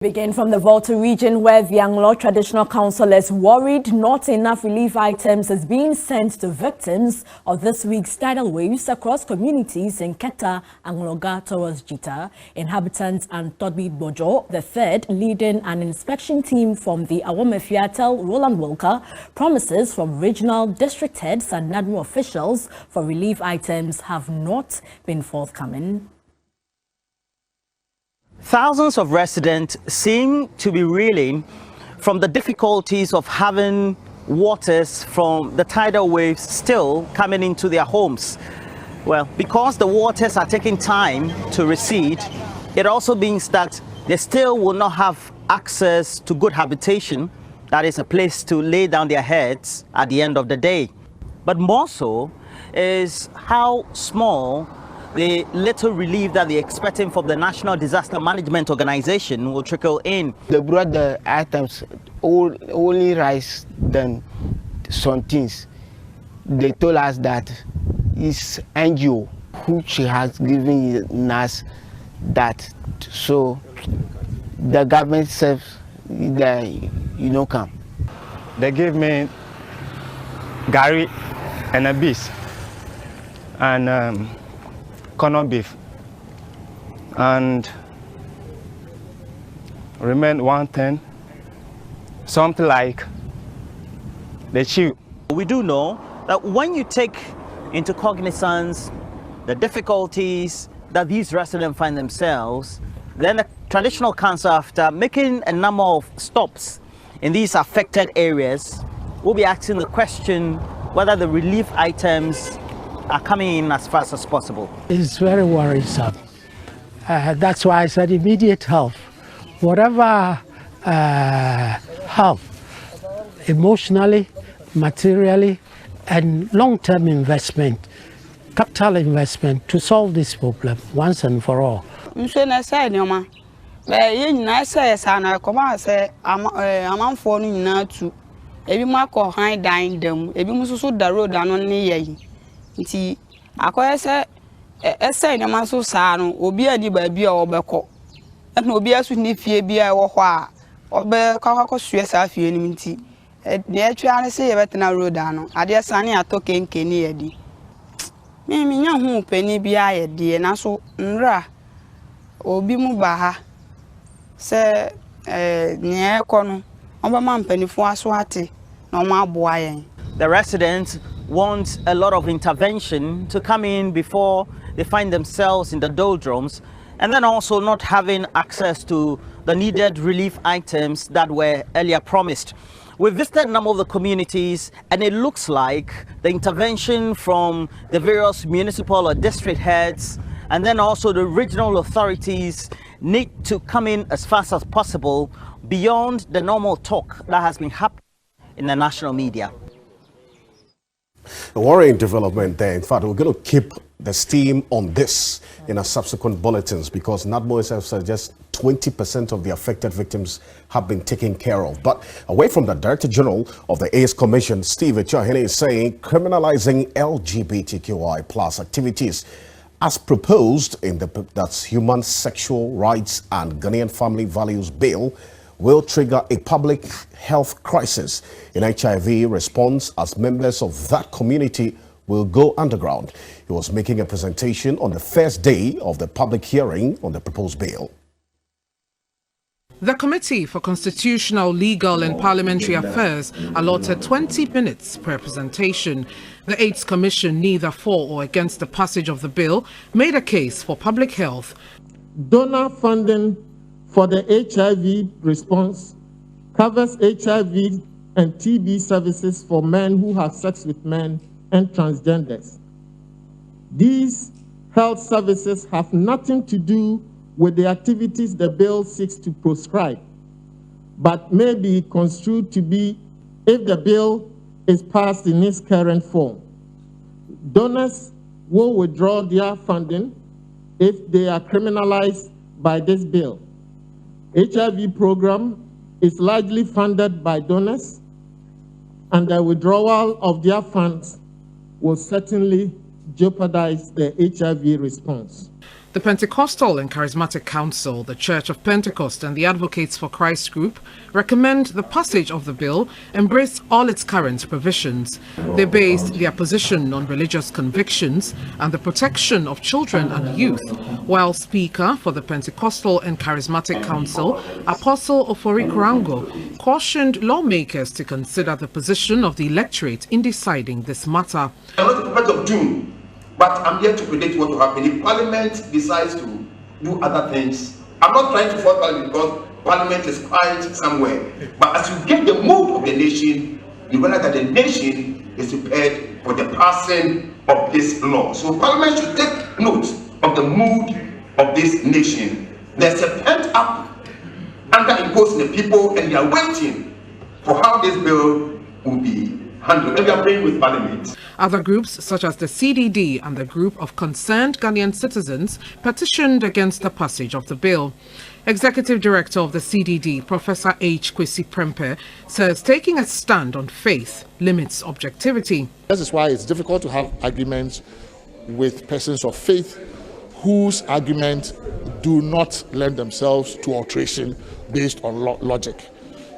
Begin from the Volta region, where the Anglo Traditional Council is worried not enough relief items is being sent to victims of this week's tidal waves across communities in Keta and Loga towards Jita. Inhabitants and Todbi Bojo, the third, leading an inspection team from the Awamefia, tell Roland Wilker promises from regional district heads and NADMO officials for relief items have not been forthcoming. Thousands of residents seem to be reeling from the difficulties of having waters from the tidal waves still coming into their homes. Well, because the waters are taking time to recede, it also means that they still will not have access to good habitation, that is a place to lay down their heads at the end of the day. But more so is how small the little relief that they're expecting from the National Disaster Management Organization will trickle in. They brought the items only rice than some things. They told us that it's NGO which has given us that, so the government says come. They gave me Gary and a beef and corned beef and remain 110, something like the chew. We do know that when you take into cognizance the difficulties that these residents find themselves, then the Traditional Council, after making a number of stops in these affected areas, will be asking the question whether the relief items are coming in as fast as possible. It's very worrisome. That's why I said immediate help. Whatever help, emotionally, materially, and long-term investment, capital investment to solve this problem once and for all. Nti akoye se ese nyama so saa no obi ani ba bia obekọ na obi asu ni fie bia wo ho a obe kakọ sue saa fie ni nti de atwa ne se ye betena road ano ade sane ato kenkeni yedi me nya hu pani bia ye de na so nra obi mu ba ha se ne ekọ no oba ma mpanifo aso ate na o ma aboa yen. The residents want a lot of intervention to come in before they find themselves in the doldrums, and then also not having access to the needed relief items that were earlier promised. We visited a number of the communities, and it looks like the intervention from the various municipal or district heads and then also the regional authorities need to come in as fast as possible beyond the normal talk that has been happening in the national media. A worrying development there. In fact, we're going to keep the steam on this in our subsequent bulletins, because NADMO itself suggests 20% of the affected victims have been taken care of. But away from the Director General of the AIDS Commission, Steve Echahene, is saying criminalizing LGBTQI plus activities as proposed in that's Human Sexual Rights and Ghanaian Family Values Bill will trigger a public health crisis in HIV response, as members of that community will go underground. He was making a presentation on the first day of the public hearing on the proposed bill. The Committee for Constitutional, Legal and Parliamentary Affairs allotted 20 minutes per presentation. The AIDS Commission, neither for or against the passage of the bill, made a case for public health. Donor funding for the HIV response covers HIV and TB services for men who have sex with men and transgenders. These health services have nothing to do with the activities the bill seeks to prescribe, but may be construed to be if the bill is passed in its current form. Donors will withdraw their funding if they are criminalized by this bill. HIV program is largely funded by donors, and the withdrawal of their funds will certainly jeopardize the HIV response. The Pentecostal and Charismatic Council, the Church of Pentecost and the Advocates for Christ group recommend the passage of the bill embrace all its current provisions. They based their position on religious convictions and the protection of children and youth, while Speaker for the Pentecostal and Charismatic Council, Apostle Ofori Kurango, cautioned lawmakers to consider the position of the electorate in deciding this matter. I'm not the prophet of doom, but I'm here to predict what will happen if Parliament decides to do other things. I'm not trying to fault Parliament because Parliament is quiet somewhere. But as you get the mood of the nation, you realize that the nation is prepared for the passing of this law. So Parliament should take note of the mood of this nation. There's a pent-up anger imposed in the people, and they are waiting for how this bill will be handled. And we are praying with Parliament. Other groups, such as the CDD and the Group of Concerned Ghanaian Citizens, petitioned against the passage of the bill. Executive Director of the CDD, Professor H. Kwesi Prempeh, says taking a stand on faith limits objectivity. This is why it's difficult to have arguments with persons of faith whose arguments do not lend themselves to alteration based on logic.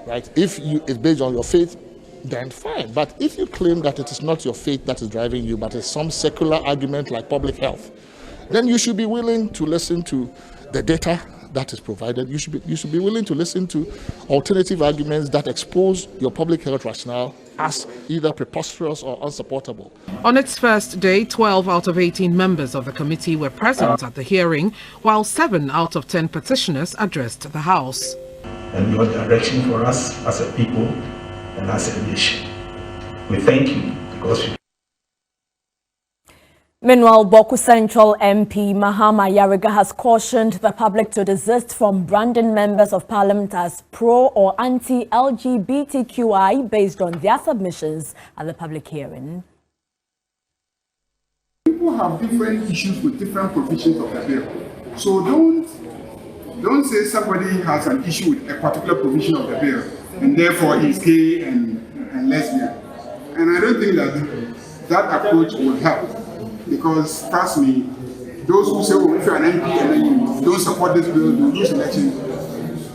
Right? If it's based on your faith, then fine. But if you claim that it is not your faith that is driving you, but it's some secular argument like public health, then you should be willing to listen to the data that is provided. You should be willing to listen to alternative arguments that expose your public health rationale as either preposterous or unsupportable. On its first day, 12 out of 18 members of the committee were present at the hearing, while 7 out of 10 petitioners addressed the House. And your direction for us as a people and as a nation. We thank you because you. Meanwhile, Boku Central MP Mahama Yariga has cautioned the public to desist from branding members of parliament as pro or anti-LGBTQI based on their submissions at the public hearing. People have different issues with different provisions of the bill. So don't say somebody has an issue with a particular provision of the bill and therefore he's gay and lesbian. And I don't think that approach will help, because trust me, those who say, oh, if you're an MP and then you don't support this bill, you lose elections.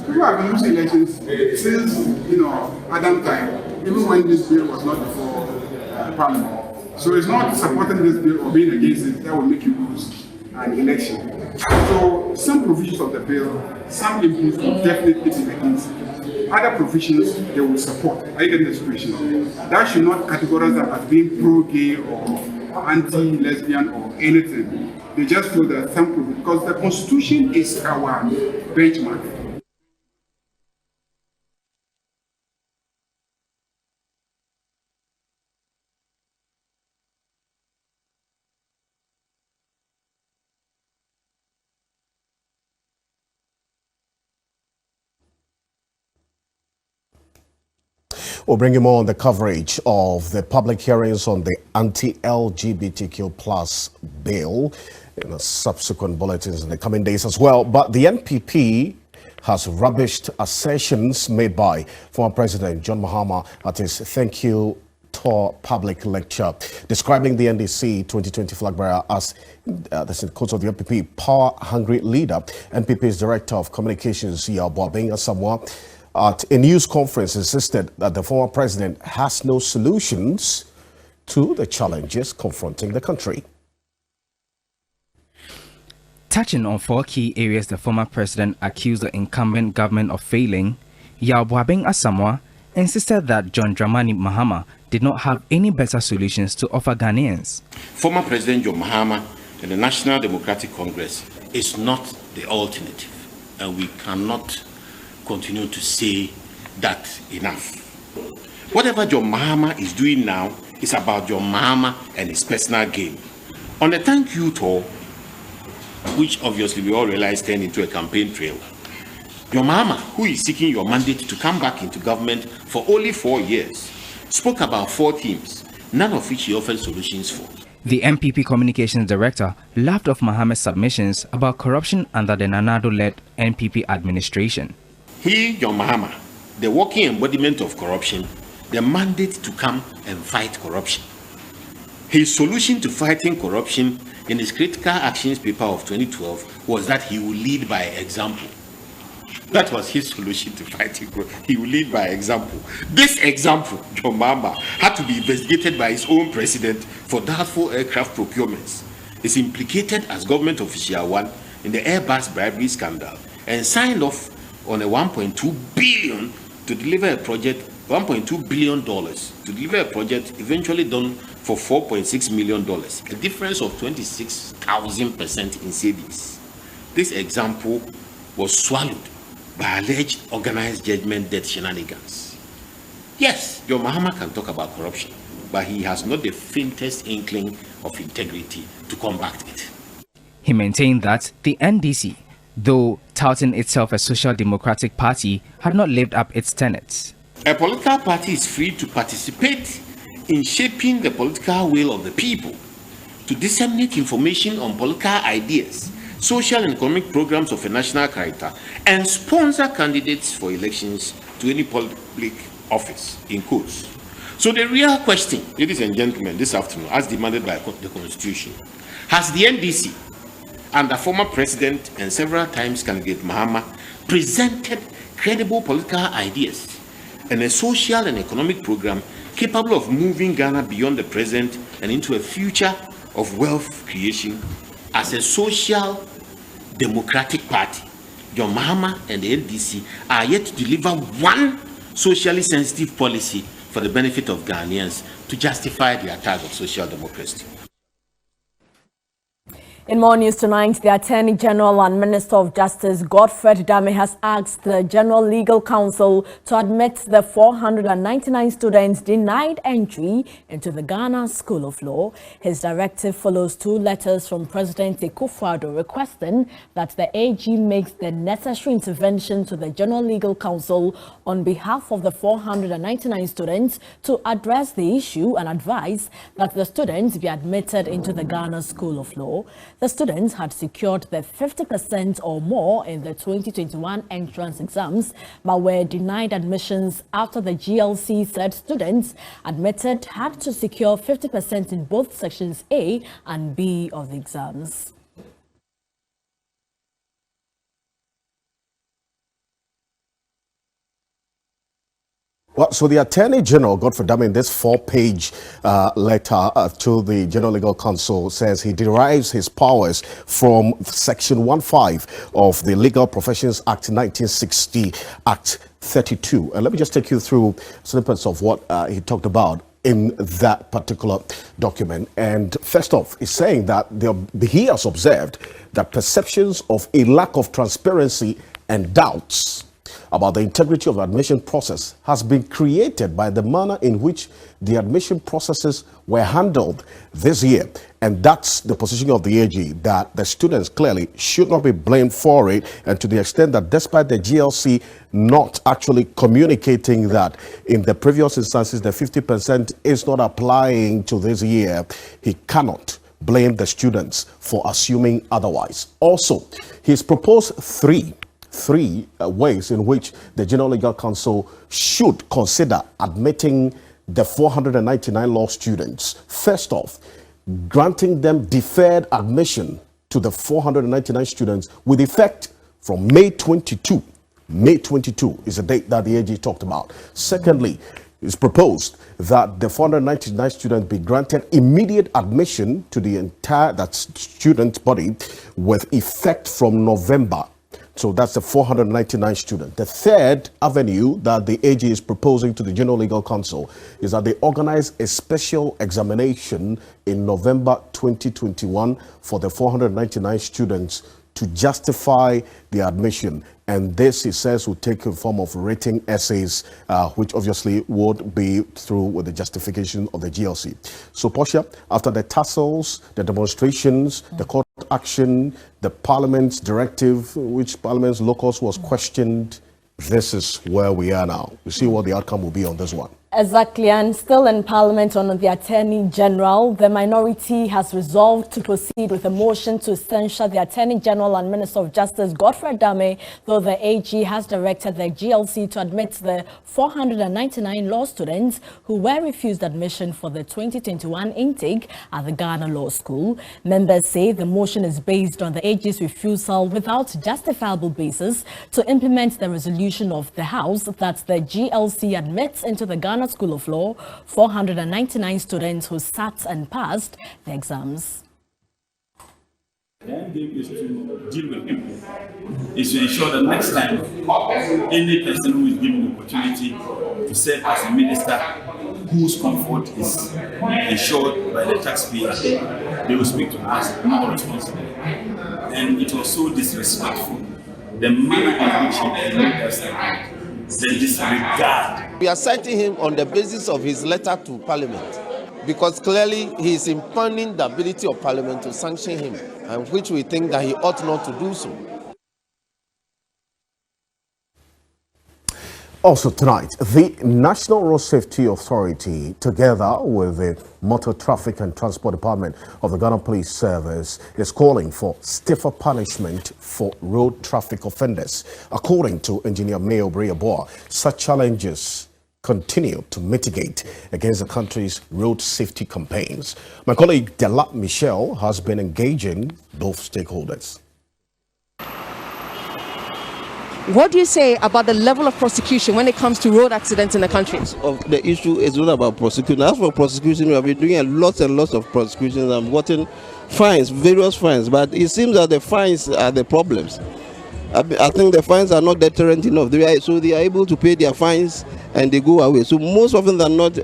People have been losing elections since, Adam time, even when this bill was not before Parliament. So it's not supporting this bill or being against it that will make you lose an election. So some provisions of the bill, some MPs will definitely be against it. Other provisions they will support. Are you getting the situation? That should not categorize them as being pro-gay or anti-lesbian or anything. They just feel that some provisions, because the Constitution is our benchmark. We'll bring you more on the coverage of the public hearings on the anti-LGBTQ+ bill in the subsequent bulletins in the coming days as well. But the NPP has rubbished assertions made by former President John Mahama at his Thank You Tour public lecture, describing the NDC 2020 flag bearer as, this is the quote of the NPP, power-hungry leader. NPP's Director of Communications, Yabuabeng Asamoah, at a news conference insisted that the former president has no solutions to the challenges confronting the country. Touching on 4 key areas the former president accused the incumbent government of failing, Yabuabeng Asamoah insisted that John Mahama did not have any better solutions to offer Ghanaians. Former President John Mahama and the National Democratic Congress is not the alternative, and we cannot continue to say that enough. Whatever John Mahama is doing now is about John Mahama and his personal gain. On the Thank You Tour, which obviously we all realize turned into a campaign trail, John Mahama, who is seeking your mandate to come back into government for only 4 years, spoke about 4 themes, none of which he offered solutions for. The MPP Communications Director laughed off Mahama's submissions about corruption under the Nanado-led NPP administration. He, John Mahama, the working embodiment of corruption, the mandate to come and fight corruption. His solution to fighting corruption in his critical actions paper of 2012 was that he would lead by example. That was his solution to fighting growth. He will lead by example. This example, John Mahama, had to be investigated by his own president for doubtful aircraft procurements. Is implicated as government official one in the Airbus bribery scandal and signed off on a $1.2 billion to deliver a project, $1.2 billion to deliver a project eventually done for $4.6 million, a difference of 26,000% in savings. This example was swallowed by alleged organized judgment debt shenanigans. Yes, John Mahama can talk about corruption, but he has not the faintest inkling of integrity to combat it. He maintained that the NDC, though touting itself a social democratic party, had not lived up its tenets. A political party is free to participate in shaping the political will of the people, to disseminate information on political ideas, social and economic programs of a national character, and sponsor candidates for elections to any public office, in quotes. So the real question, ladies and gentlemen, this afternoon, as demanded by the Constitution, has the NDC, under former President and several times candidate Mahama, presented credible political ideas and a social and economic program capable of moving Ghana beyond the present and into a future of wealth creation as a social democratic party? John Mahama and the NDC are yet to deliver one socially sensitive policy for the benefit of Ghanaians to justify the attack of social democracy. In more news tonight, the Attorney General and Minister of Justice Godfrey Dame has asked the General Legal Council to admit the 499 students denied entry into the Ghana School of Law. His directive follows 2 letters from President Akufo-Addo requesting that the AG makes the necessary intervention to the General Legal Council on behalf of the 499 students to address the issue and advise that the students be admitted into the Ghana School of Law. The students had secured the 50% or more in the 2021 entrance exams, but were denied admissions after the GLC said students admitted had to secure 50% in both sections A and B of the exams. Well, so the Attorney General, Godfrey Dame, in this 4-page letter to the General Legal Council, says he derives his powers from Section 15 of the Legal Professions Act 1960, Act 32. And let me just take you through snippets of what he talked about in that particular document. And first off, he's saying that he has observed that perceptions of a lack of transparency and doubts about the integrity of the admission process has been created by the manner in which the admission processes were handled this year. And that's the position of the AG, that the students clearly should not be blamed for it. And to the extent that despite the GLC not actually communicating that in the previous instances, the 50% is not applying to this year, he cannot blame the students for assuming otherwise. Also, he's proposed three ways in which the General Legal Council should consider admitting the 499 law students. First off, granting them deferred admission to the 499 students with effect from May 22. May 22 is the date that the AG talked about. Secondly, it's proposed that the 499 students be granted immediate admission to the entire student body with effect from November. So that's the 499 students. The third avenue that the AG is proposing to the General Legal Council is that they organize a special examination in November 2021 for the 499 students to justify the admission. And this, he says, will take a form of written essays, which obviously would be through with the justification of the GLC. So, Portia, after the tussles, the demonstrations, the court action, the Parliament's directive, which Parliament's locus was questioned, this is where we are now. We see what the outcome will be on this one. Exactly, and still in Parliament on the Attorney General, the minority has resolved to proceed with a motion to censure the Attorney General and Minister of Justice Godfrey Dame, though the AG has directed the GLC to admit the 499 law students who were refused admission for the 2021 intake at the Ghana Law School. Members say the motion is based on the AG's refusal without justifiable basis to implement the resolution of the House that the GLC admits into the Ghana School of Law 499 students who sat and passed the exams. The end game is to deal with people, is to ensure that next time any person who is given the opportunity to serve as a minister whose comfort is ensured by the taxpayer, they will speak to us more responsibly. And it was so disrespectful, the manner in which he looked at the disregard. We are citing him on the basis of his letter to Parliament, because clearly he is impugning the ability of Parliament to sanction him, and which we think that he ought not to do so. Also tonight, the National Road Safety Authority, together with the Motor Traffic and Transport Department of the Ghana Police Service, is calling for stiffer punishment for road traffic offenders. According to Engineer Mayor Briaboa, such challenges continue to mitigate against the country's road safety campaigns. My colleague Delat Michelle has been engaging both stakeholders. What do you say about the level of prosecution when it comes to road accidents in the country? The issue is not about prosecution. As for prosecution, we have been doing lots and lots of prosecutions and gotten fines, various fines, but it seems that the fines are the problems. I think the fines are not deterrent enough. So they are able to pay their fines and they go away. So most often than not,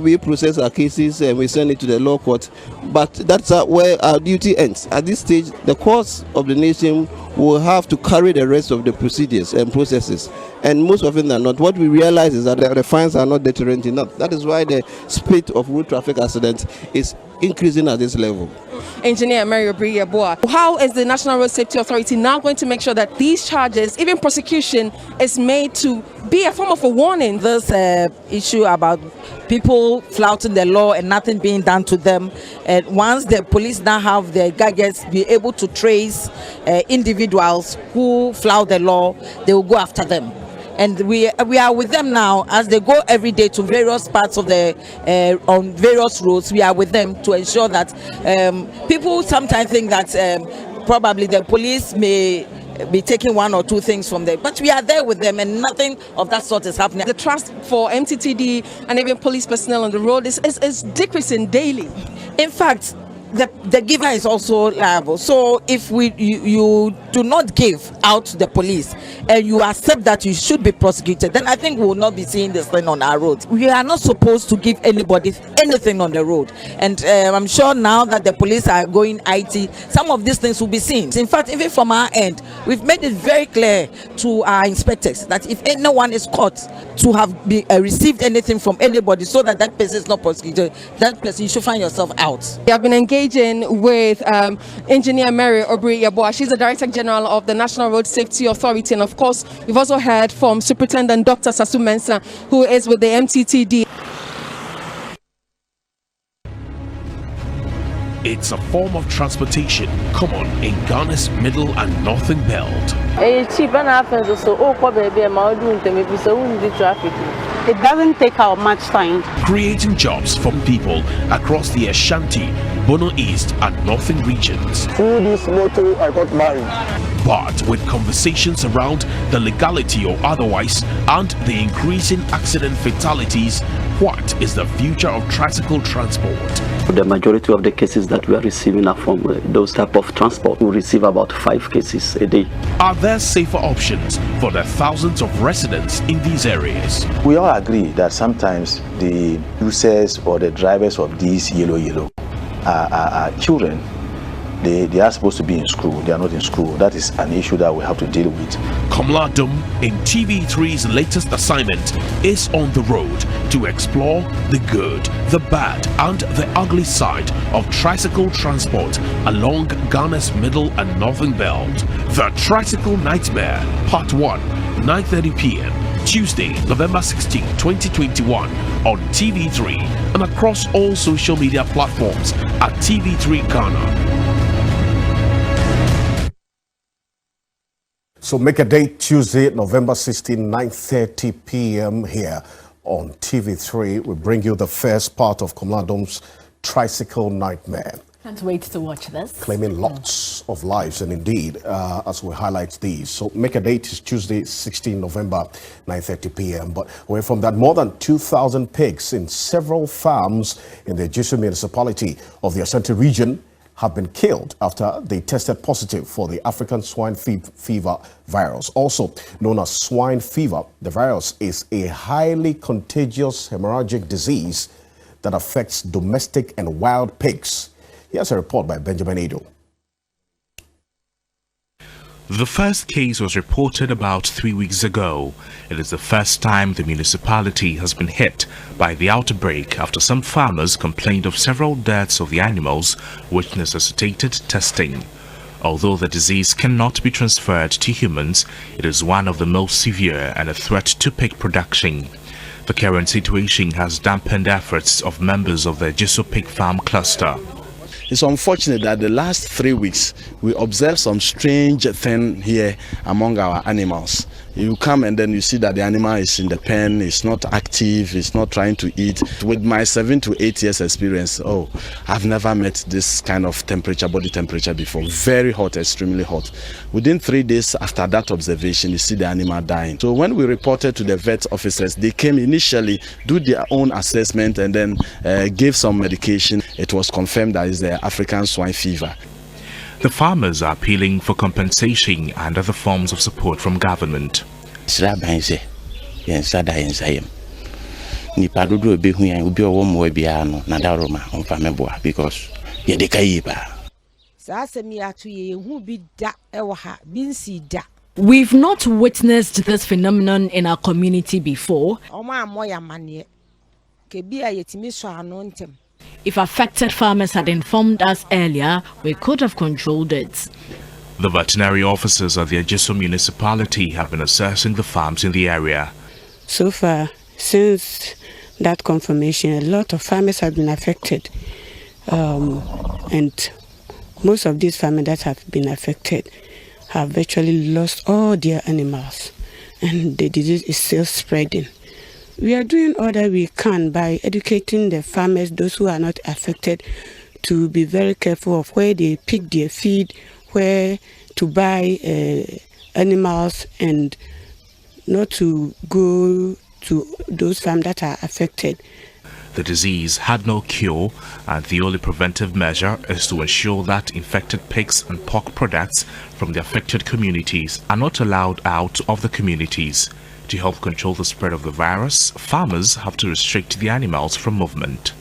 we process our cases and we send it to the law court. But that's where our duty ends. At this stage, the courts of the nation will have to carry the rest of the procedures and processes. And most often than not, what we realize is that the fines are not deterrent enough. That is why the spate of road traffic accidents is increasing at this level. Engineer Mary Briaboa, how is the National Road Safety Authority now going to make sure that these charges, even prosecution, is made to be a form of a warning? This issue about people flouting the law and nothing being done to them, and once the police now have their gadgets, be able to trace individuals who flout the law, they will go after them. And we are with them now as they go every day to various parts of the on various roads. We are with them to ensure that people sometimes think that probably the police may be taking one or two things from them, but we are there with them and nothing of that sort is happening. The trust for MTTD and even police personnel on the road is decreasing daily. In fact, the giver is also liable. So if you do not give out to the police and you accept that you should be prosecuted, then I think we will not be seeing this thing on our roads. We are not supposed to give anybody anything on the road. And I'm sure now that the police are going IT, some of these things will be seen. In fact, even from our end, we've made it very clear to our inspectors that if anyone is caught to have received anything from anybody so that that person is not prosecuted, that person, you should find yourself out. We have been engaging with Engineer Mary Obrey-Yaboa. She's the Director General of the National Road Safety Authority, and of course we've also heard from Superintendent Dr. Sasu Mensah, who is with the MTTD. It's a form of transportation common in Ghana's middle and northern belt. It's cheap and happens so it doesn't take out much time. Creating jobs for people across the Ashanti, Bono East and northern regions. Through this motto, I got married. But with conversations around the legality or otherwise and the increasing accident fatalities, what is the future of tricycle transport? The majority of the cases that we are receiving are from those type of transport. We receive about 5 cases a day. Are there safer options for the thousands of residents in these areas? We all agree that sometimes the users or the drivers of these yellow are children. They are supposed to be in school. They are not in school. That is an issue that we have to deal with. Kamla Dum in TV3's latest assignment is on the road to explore the good, the bad and the ugly side of tricycle transport along Ghana's middle and northern belt. The Tricycle Nightmare, Part 1, 9:30 p.m. Tuesday, November 16, 2021 on TV3 and across all social media platforms at TV3 Ghana. So make a date Tuesday, November 16, 9:30 p.m. here on TV3. We bring you the first part of Komladom's Tricycle Nightmare. Can't wait to watch this. Claiming lots of lives, and indeed, as we highlight these. So make a date is Tuesday, 16 November, 9:30 p.m. But away from that, more than 2,000 pigs in several farms in the Jesu municipality of the Ashanti region have been killed after they tested positive for the African swine fever virus, also known as swine fever. The virus is a highly contagious hemorrhagic disease that affects domestic and wild pigs. Here's a report by Benjamin Edo. The first case was reported about 3 weeks ago. It is the first time the municipality has been hit by the outbreak after some farmers complained of several deaths of the animals, which necessitated testing. Although the disease cannot be transferred to humans, it is one of the most severe and a threat to pig production. The current situation has dampened efforts of members of the Jesu pig farm cluster. It's unfortunate that the last 3 weeks we observed some strange thing here among our animals. You come and then you see that the animal is in the pen, it's not active, it's not trying to eat. With my 7 to 8 years experience, I've never met this kind of temperature, body temperature before. Very hot, extremely hot. Within 3 days after that observation, you see the animal dying. So when we reported to the vet officers, they came initially, do their own assessment and then gave some medication. It was confirmed that it's the African swine fever. The farmers are appealing for compensation and other forms of support from government. Because we've not witnessed this phenomenon in our community before. If affected farmers had informed us earlier, we could have controlled it. The veterinary officers at the Jesu municipality have been assessing the farms in the area. So far, since that confirmation, a lot of farmers have been affected. And most of these farmers that have been affected have virtually lost all their animals. And the disease is still spreading. We are doing all that we can by educating the farmers, those who are not affected, to be very careful of where they pick their feed, where to buy animals, and not to go to those farms that are affected. The disease had no cure, and the only preventive measure is to ensure that infected pigs and pork products from the affected communities are not allowed out of the communities. To help control the spread of the virus, farmers have to restrict the animals from movement.